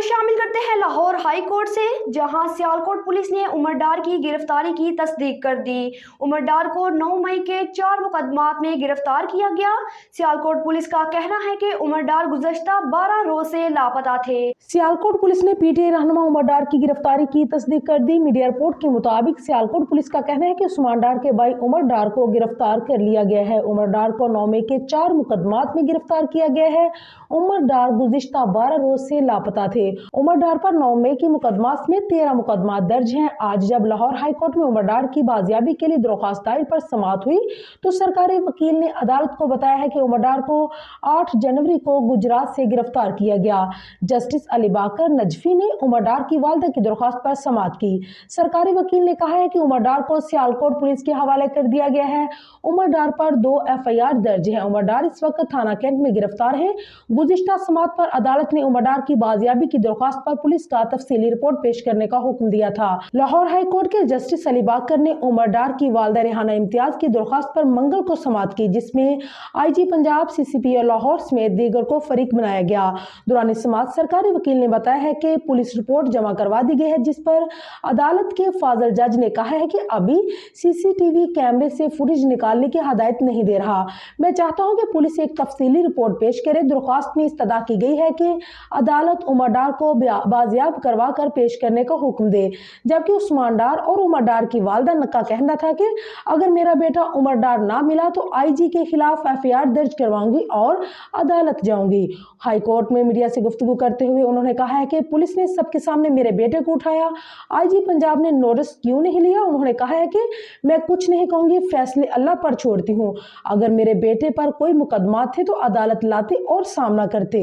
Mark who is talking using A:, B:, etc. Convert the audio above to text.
A: खबर शामिल करते हैं लाहौर हाई कोर्ट से, जहां सियालकोट पुलिस ने उमर डार की गिरफ्तारी की तस्दीक कर दी। उमर डार को 9 मई के 4 मुकदमात में गिरफ्तार किया गया। सियालकोट पुलिस का कहना है कि उमर डार गुज़श्ता 12 रोज से लापता थे।
B: सियालकोट पुलिस ने पीटीआई रहनुमा उमर डार की गिरफ्तारी की तस्दीक कर दी। मीडिया रिपोर्ट के मुताबिक सियालकोट पुलिस का कहना है कि उस्मान डार के भाई उमर डार को गिरफ्तार कर लिया गया है। उमर डार को 9 मई के 4 मुकदमात में गिरफ्तार किया गया है। उमर डार गुज़श्ता 12 रोज से लापता थे। उमर डार पर 9 मई की मुकदमात में 13 मुकदमात दर्ज हैं। आज जब लाहौर हाई कोर्ट में उमर डार की बाजियाबी के लिए दरख्वास्त दायर पर समाअत हुई तो सरकारी वकील ने अदालत को बताया है कि उमर डार को 8 जनवरी को गुजरात से गिरफ्तार किया गया। जस्टिस अली बाकर नजफी ने उमर डार की वालिदा की दरख्वास्त पर समाअत की। सरकारी वकील ने कहा है कि उमर डार को सियालकोट पुलिस के हवाले कर दिया गया है। उमर डार पर 2 FIR दर्ज है। उमर डार इस वक्त थाना कैंट में गिरफ्तार है। गुज़िश्ता समाअत पर अदालत ने उमर डार की बाजियाबी की दरख्वास्त पर पुलिस का तफसीली रिपोर्ट पेश करने का हुक्म दिया था। लाहौर हाई कोर्ट के जस्टिस अली बाकर ने उमर डार की वालिदा रेहाना इम्तियाज की दरख्वास्त पर मंगल को समाअत की, जिसमें IG पंजाब, CCP लाहौर समेत दीगर को फरीक बनाया गया। दौरान समाअत सरकारी वकील ने बताया है कि पुलिस रिपोर्ट जमा करवा दी गई है, जिस पर अदालत के फाजल जज ने कहा है कि अभी CCTV कैमरे से फुटेज निकालने की हदायत नहीं दे रहा। मैं चाहता हूं कि पुलिस एक तफसीली रिपोर्ट पेश करे। दरख्वास्त में इस्तदा की गई है कि अदालत उमर डार को बाजियाब करवा कर पेश करने का हुक्म दे, जबकि उस्मान डार और उमर डार की वालिदा का कहना था कि अगर मेरा बेटा उमर डार ना मिला तो IG के खिलाफ FIR दर्ज करवाऊंगी और अदालत जाऊंगी। हाई कोर्ट में मीडिया से गुफ्तगू करते हुए उन्होंने कहा है कि पुलिस ने सबके सामने मेरे बेटे को उठाया, IG पंजाब ने नोटिस क्यों नहीं लिया। उन्होंने कहा है कि मैं कुछ नहीं कहूंगी, फैसले अल्लाह पर छोड़ती हूँ। अगर मेरे बेटे पर कोई मुकदमा थे तो अदालत लाते और सामना करते।